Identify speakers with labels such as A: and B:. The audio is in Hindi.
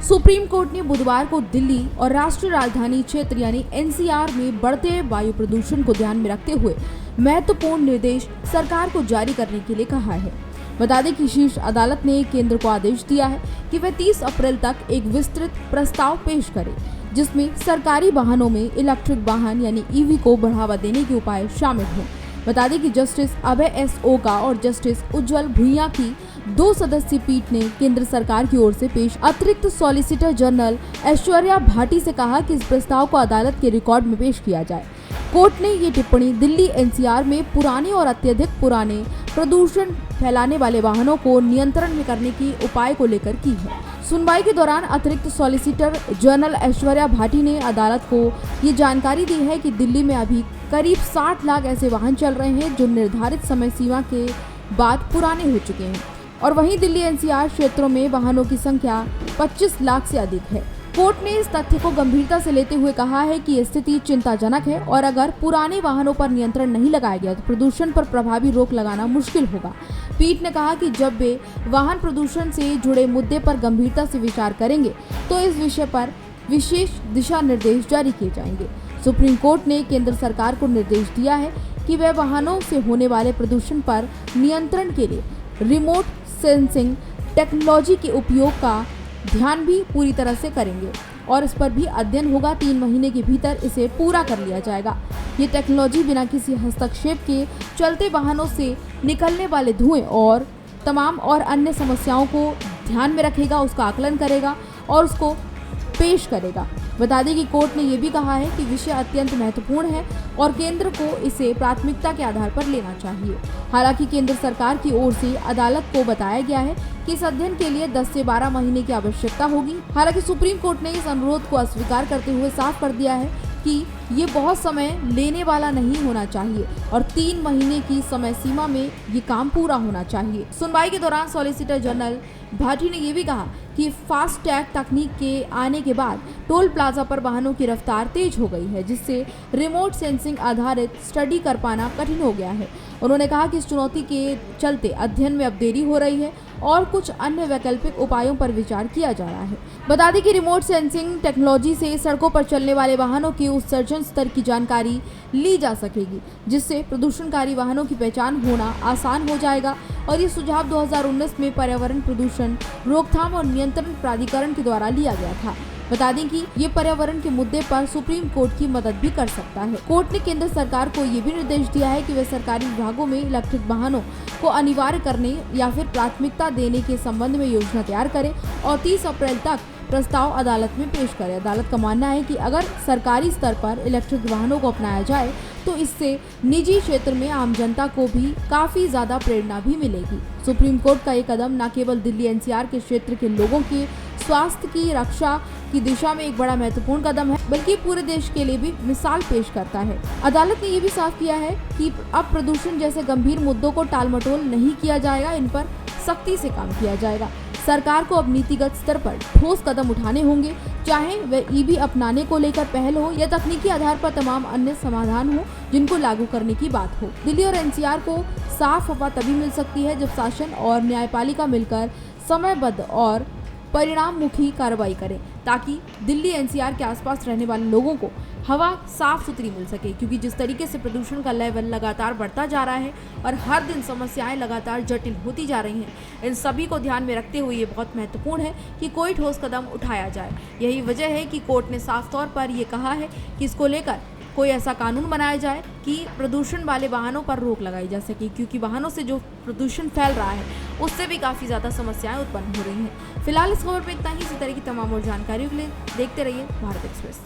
A: सुप्रीम कोर्ट ने बुधवार को दिल्ली और राष्ट्रीय राजधानी क्षेत्र यानी एनसीआर में बढ़ते वायु प्रदूषण को ध्यान में रखते हुए महत्वपूर्ण निर्देश सरकार को जारी करने के लिए कहा है। बता दें कि शीर्ष अदालत ने केंद्र को आदेश दिया है कि वह 30 अप्रैल तक एक विस्तृत प्रस्ताव पेश करे, जिसमें सरकारी वाहनों में इलेक्ट्रिक वाहन यानी ईवी को बढ़ावा देने के उपाय शामिल हों। बता दें कि जस्टिस अभय एस ओका और जस्टिस उज्जवल भुइयां की 2 सदस्यीय पीठ ने केंद्र सरकार की ओर से पेश अतिरिक्त सॉलिसिटर जनरल ऐश्वर्या भाटी से कहा कि इस प्रस्ताव को अदालत के रिकॉर्ड में पेश किया जाए। कोर्ट ने ये टिप्पणी दिल्ली एनसीआर में पुराने और अत्यधिक पुराने प्रदूषण फैलाने वाले वाहनों को नियंत्रण में करने की उपाय को लेकर की है। सुनवाई के दौरान अतिरिक्त सॉलिसिटर जनरल ऐश्वर्या भाटी ने अदालत को ये जानकारी दी है कि दिल्ली में अभी करीब 60 लाख ऐसे वाहन चल रहे हैं जो निर्धारित समय सीमा के बाद पुराने हो चुके हैं और वहीं दिल्ली एनसीआर क्षेत्रों में वाहनों की संख्या 25 लाख से अधिक है। कोर्ट ने इस तथ्य को गंभीरता से लेते हुए कहा है कि स्थिति चिंताजनक है और अगर पुराने वाहनों पर नियंत्रण नहीं लगाया गया तो प्रदूषण पर प्रभावी रोक लगाना मुश्किल होगा। पीठ ने कहा कि जब वे वाहन प्रदूषण से जुड़े मुद्दे पर गंभीरता से विचार करेंगे तो इस विषय पर विशेष दिशा निर्देश जारी किए जाएंगे। सुप्रीम कोर्ट ने केंद्र सरकार को निर्देश दिया है कि वह वाहनों से होने वाले प्रदूषण पर नियंत्रण के लिए रिमोट सेंसिंग टेक्नोलॉजी के उपयोग का ध्यान भी पूरी तरह से करेंगे और इस पर भी अध्ययन होगा। 3 महीने के भीतर इसे पूरा कर लिया जाएगा। ये टेक्नोलॉजी बिना किसी हस्तक्षेप के चलते वाहनों से निकलने वाले धुएं और तमाम और अन्य समस्याओं को ध्यान में रखेगा, उसका आकलन करेगा और उसको पेश करेगा। बता दें कि कोर्ट ने यह भी कहा है कि विषय अत्यंत महत्वपूर्ण है और केंद्र को इसे प्राथमिकता के आधार पर लेना चाहिए। हालांकि केंद्र सरकार की ओर से अदालत को बताया गया है कि इस अध्ययन के लिए 10 से 12 महीने की आवश्यकता होगी। हालांकि सुप्रीम कोर्ट ने इस अनुरोध को अस्वीकार करते हुए साफ कर दिया है कि ये बहुत समय लेने वाला नहीं होना चाहिए और 3 महीने की समय सीमा में ये काम पूरा होना चाहिए। सुनवाई के दौरान सॉलिसिटर जनरल भाटी ने यह भी कहा कि फास्ट टैग तकनीक के आने के बाद टोल प्लाजा पर वाहनों की रफ्तार तेज हो गई है, जिससे रिमोट सेंसिंग आधारित स्टडी कर पाना कठिन हो गया है। उन्होंने कहा कि इस चुनौती के चलते अध्ययन में अब देरी हो रही है और कुछ अन्य वैकल्पिक उपायों पर विचार किया जा रहा है। बता दें कि रिमोट सेंसिंग टेक्नोलॉजी से सड़कों पर चलने वाले वाहनों के उत्सर्जन स्तर की जानकारी ली जा सकेगी, जिससे प्रदूषणकारी वाहनों की पहचान होना आसान हो जाएगा और ये सुझाव 2019 में पर्यावरण प्रदूषण रोकथाम और नियंत्रण प्राधिकरण के द्वारा लिया गया था। बता दें कि ये पर्यावरण के मुद्दे पर सुप्रीम कोर्ट की मदद भी कर सकता है। कोर्ट ने केंद्र सरकार को ये भी निर्देश दिया है कि वे सरकारी विभागों में इलेक्ट्रिक वाहनों को अनिवार्य करने या फिर प्राथमिकता देने के संबंध में योजना तैयार करें और 30 अप्रैल तक प्रस्ताव अदालत में पेश करें। अदालत का मानना है कि अगर सरकारी स्तर पर इलेक्ट्रिक वाहनों को अपनाया जाए तो इससे निजी क्षेत्र में आम जनता को भी काफी ज्यादा प्रेरणा भी मिलेगी। सुप्रीम कोर्ट का ये कदम न केवल दिल्ली एनसीआर के क्षेत्र के लोगों के स्वास्थ्य की रक्षा की दिशा में एक बड़ा महत्वपूर्ण कदम है, बल्कि पूरे देश के लिए भी मिसाल पेश करता है। अदालत ने ये भी साफ किया है कि अब प्रदूषण जैसे गंभीर मुद्दों को टालमटोल नहीं किया जाएगा, इन पर सख्ती से काम किया जाएगा। सरकार को अब नीतिगत स्तर पर ठोस कदम उठाने होंगे, चाहे वह ईवी अपनाने को लेकर पहल हो या तकनीकी आधार पर तमाम अन्य समाधान हो जिनको लागू करने की बात हो। दिल्ली और एनसीआर को साफ हवा तभी मिल सकती है जब शासन और न्यायपालिका मिलकर समयबद्ध और परिणाममुखी कार्रवाई करें, ताकि दिल्ली एनसीआर के आसपास रहने वाले लोगों को हवा साफ सुथरी मिल सके। क्योंकि जिस तरीके से प्रदूषण का लेवल लगातार बढ़ता जा रहा है और हर दिन समस्याएं लगातार जटिल होती जा रही हैं, इन सभी को ध्यान में रखते हुए ये बहुत महत्वपूर्ण है कि कोई ठोस कदम उठाया जाए। यही वजह है कि कोर्ट ने साफ तौर पर यह कहा है कि इसको लेकर कोई ऐसा कानून बनाया जाए कि प्रदूषण वाले वाहनों पर रोक लगाई जा सके, क्योंकि वाहनों से जो प्रदूषण फैल रहा है उससे भी काफ़ी ज़्यादा समस्याएं उत्पन्न हो रही हैं। फिलहाल इस खबर में इतना ही। इसी तरह की तमाम और जानकारियों के लिए देखते रहिए भारत एक्सप्रेस।